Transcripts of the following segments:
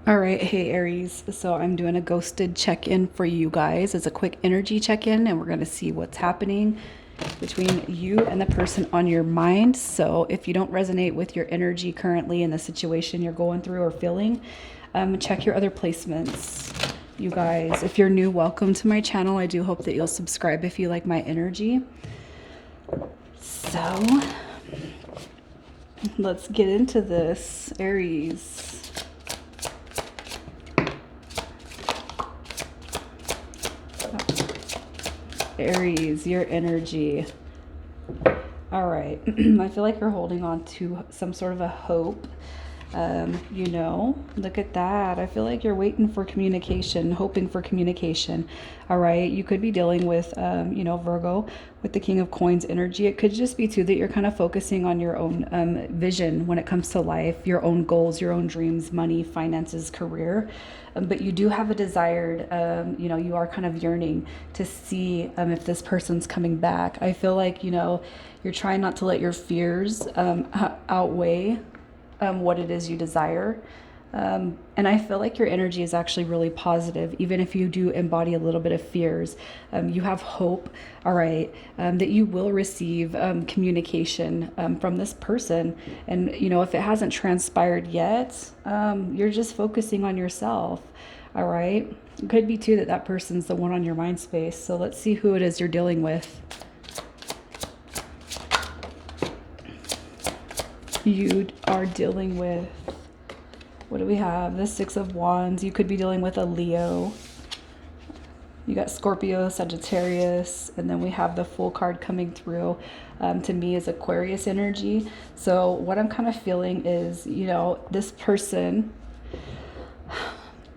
All right, hey Aries. So I'm doing a ghosted check-in for you guys. It's a quick energy check-in, and we're going to see what's happening between you and the person on your mind. So if you don't resonate with your energy currently in the situation you're going through or feeling, check your other placements. You guys, if you're new, welcome to my channel. I do hope that you'll subscribe if you like my energy. So let's get into this, Aries. Aries, your energy. All right. I feel like you're holding on to some sort of a hope. Look at that. I feel like you're waiting for communication, hoping for communication. All right. You could be dealing with, Virgo with the King of Coins energy. It could just be too that you're kind of focusing on your own vision when it comes to life, your own goals, your own dreams, money, finances, career. But you do have a desired, you are kind of yearning to see if this person's coming back. I feel like, you're trying not to let your fears outweigh what it is you desire. And I feel like your energy is actually really positive, even if you do embody a little bit of fears. You have hope, all right, that you will receive communication from this person. And, if it hasn't transpired yet, you're just focusing on yourself, all right? It could be too that that person's the one on your mind space. So let's see who it is you're dealing with. You are dealing with, what do we have? The Six of Wands. You could be dealing with a Leo. You got Scorpio, Sagittarius, and then we have the Fool card coming through. To me is Aquarius energy. So what I'm kind of feeling is, this person,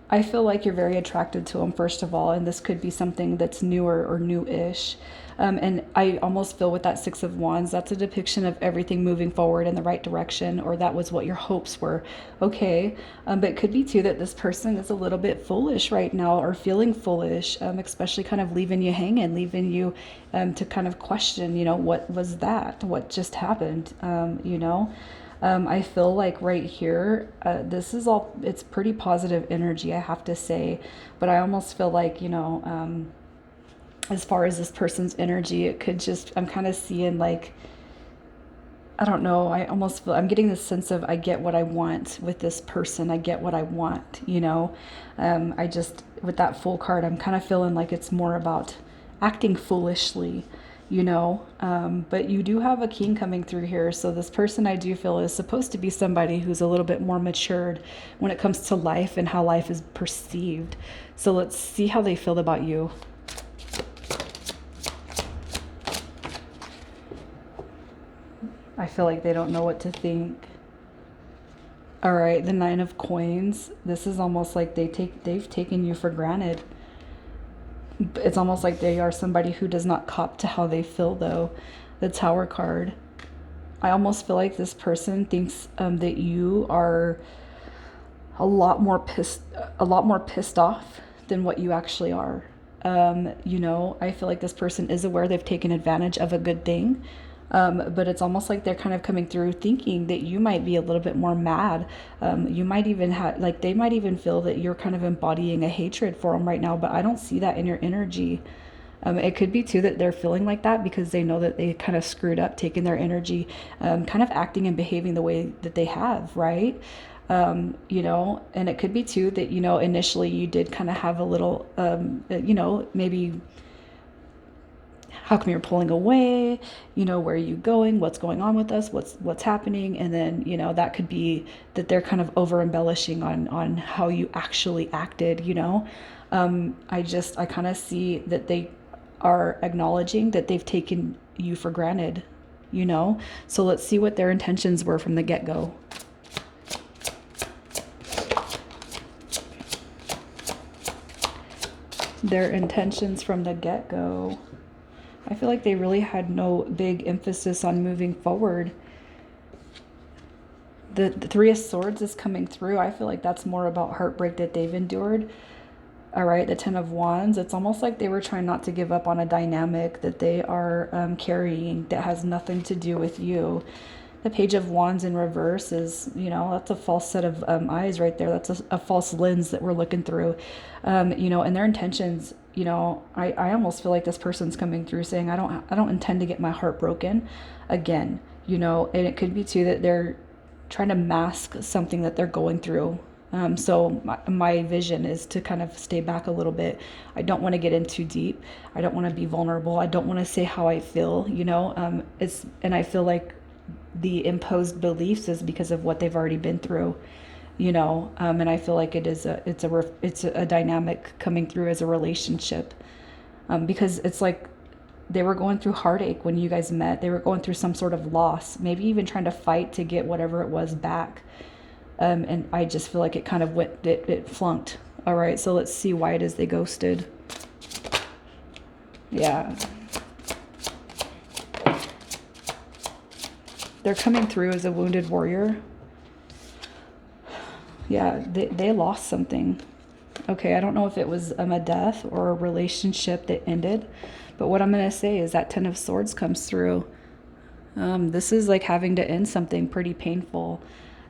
I feel like you're very attracted to them, first of all, and this could be something that's newer or new-ish. And I almost feel with that Six of Wands, that's a depiction of everything moving forward in the right direction, or that was what your hopes were. Okay. But it could be too that this person is a little bit foolish right now, or feeling foolish, especially kind of leaving you hanging, leaving you to kind of question, what was that? What just happened? I feel like right here, this is all, it's pretty positive energy, I have to say. But I almost feel like, as far as this person's energy, it could just, I'm kind of seeing like, I don't know, I almost feel, I'm getting this sense of I get what I want with this person. I get what I want, I just, with that Fool card, I'm kind of feeling like it's more about acting foolishly, but you do have a king coming through here. So this person, I do feel, is supposed to be somebody who's a little bit more matured when it comes to life and how life is perceived. So let's see how they feel about you. I feel like they don't know what to think. All right, the Nine of Coins. This is almost like they've taken you for granted. It's almost like they are somebody who does not cop to how they feel, though. The Tower card. I almost feel like this person thinks that you are a lot more pissed off than what you actually are. I feel like this person is aware they've taken advantage of a good thing. But it's almost like they're kind of coming through thinking that you might be a little bit more mad. You might even have, like, they might even feel that you're kind of embodying a hatred for them right now, but I don't see that in your energy. It could be too that they're feeling like that because they know that they kind of screwed up, taking their energy, kind of acting and behaving the way that they have, right? And it could be too that, initially you did kind of have a little, maybe, how come you're pulling away? Where are you going? What's going on with us? What's happening? And then, that could be that they're kind of over embellishing on how you actually acted, I kind of see that they are acknowledging that they've taken you for granted, So let's see what their intentions were from the get-go. Their intentions from the get-go. I feel like they really had no big emphasis on moving forward. The Three of Swords is coming through. I feel like that's more about heartbreak that they've endured. All right, the Ten of Wands. It's almost like they were trying not to give up on a dynamic that they are carrying that has nothing to do with you. The Page of Wands in reverse is, that's a false set of eyes right there. That's a false lens that we're looking through. And their intentions, I almost feel like this person's coming through saying, I don't intend to get my heart broken again, and it could be too that they're trying to mask something that they're going through. So my vision is to kind of stay back a little bit. I don't want to get in too deep. I don't want to be vulnerable. I don't want to say how I feel, and I feel like the imposed beliefs is because of what they've already been through, and I feel like it's a dynamic coming through as a relationship, because it's like they were going through heartache when you guys met. They were going through some sort of loss, maybe even trying to fight to get whatever it was back. And I just feel like it kind of it flunked. All right, so let's see why it is they ghosted. Yeah. They're coming through as a wounded warrior. Yeah, they lost something. Okay, I don't know if it was a death or a relationship that ended, but what I'm going to say is that Ten of Swords comes through. This is like having to end something pretty painful.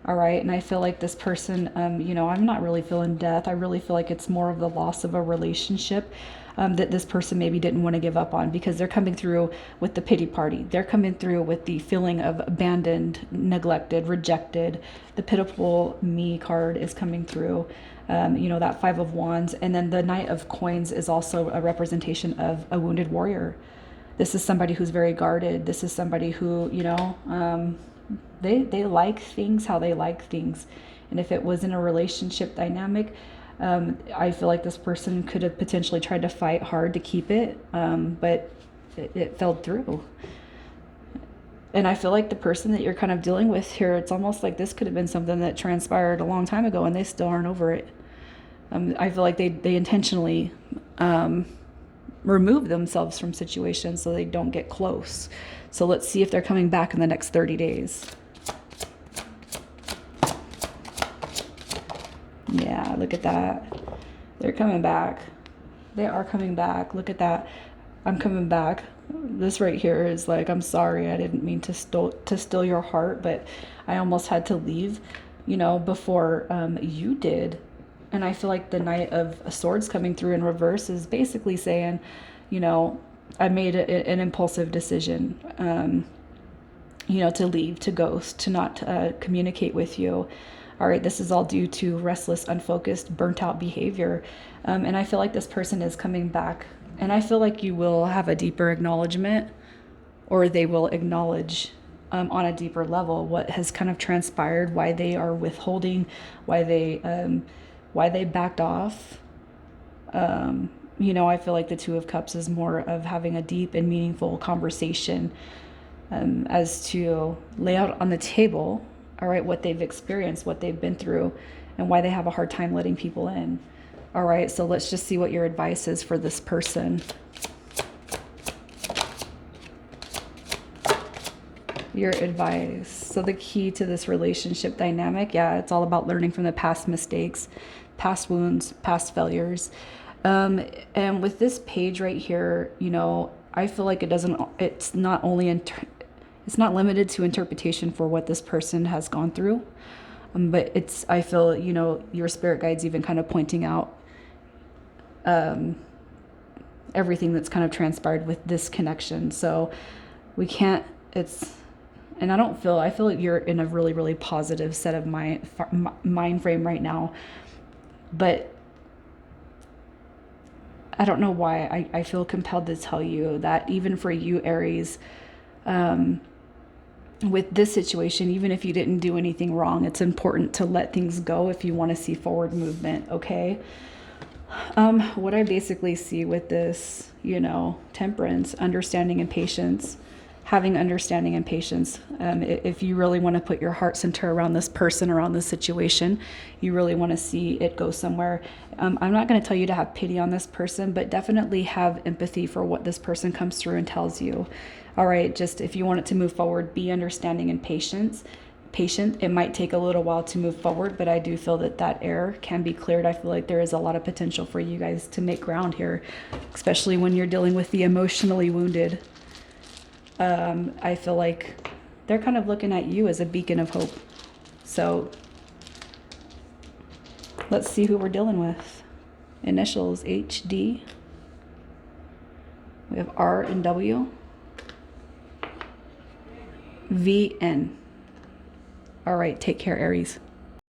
All right, and I feel like this person, I'm not really feeling death. I really feel like it's more of the loss of a relationship that this person maybe didn't want to give up on, because they're coming through with the pity party. They're coming through with the feeling of abandoned, neglected, rejected. The pitiful me card is coming through, that Five of Wands. And then the Knight of Coins is also a representation of a wounded warrior. This is somebody who's very guarded. This is somebody who, they like things how they like things. And if it was in a relationship dynamic, I feel like this person could have potentially tried to fight hard to keep it, but it fell through. And I feel like the person that you're kind of dealing with here, it's almost like this could have been something that transpired a long time ago and they still aren't over it. I feel like they intentionally remove themselves from situations so they don't get close. So let's see if they're coming back in the next 30 days. Yeah, look at that. They're coming back. They are coming back. Look at that. I'm coming back. This right here is like, I'm sorry. I didn't mean to steal your heart, but I almost had to leave, before you did. And I feel like the Knight of Swords coming through in reverse is basically saying, I made an impulsive decision, to leave, to ghost, to not communicate with you. All right, this is all due to restless, unfocused, burnt out behavior. And I feel like this person is coming back. And I feel like you will have a deeper acknowledgement, or they will acknowledge on a deeper level what has kind of transpired, why they are withholding, why they backed off. I feel like the Two of Cups is more of having a deep and meaningful conversation as to lay out on the table, all right, what they've experienced, what they've been through, and why they have a hard time letting people in. All right, so let's just see what your advice is for this person. Your advice. So the key to this relationship dynamic, yeah, it's all about learning from the past mistakes, past wounds, past failures. And with this page right here, I feel like it's not limited to interpretation for what this person has gone through. But I feel, your spirit guides even kind of pointing out everything that's kind of transpired with this connection. So we can't, and I feel like you're in a really, really positive set of mind frame right now. But I don't know why I feel compelled to tell you that even for you, Aries, with this situation, even if you didn't do anything wrong, it's important to let things go if you want to see forward movement, okay? What I basically see with this, temperance, understanding and patience, having understanding and patience. If you really want to put your heart center around this person, around this situation, you really want to see it go somewhere. I'm not going to tell you to have pity on this person, but definitely have empathy for what this person comes through and tells you. All right, just if you want it to move forward, be understanding and patient. It might take a little while to move forward, but I do feel that air can be cleared. I feel like there is a lot of potential for you guys to make ground here, especially when you're dealing with the emotionally wounded. I feel like They're kind of looking at you as a beacon of hope. So let's see who we're dealing with. Initials HD. We have R and W. VN. All right, take care, Aries.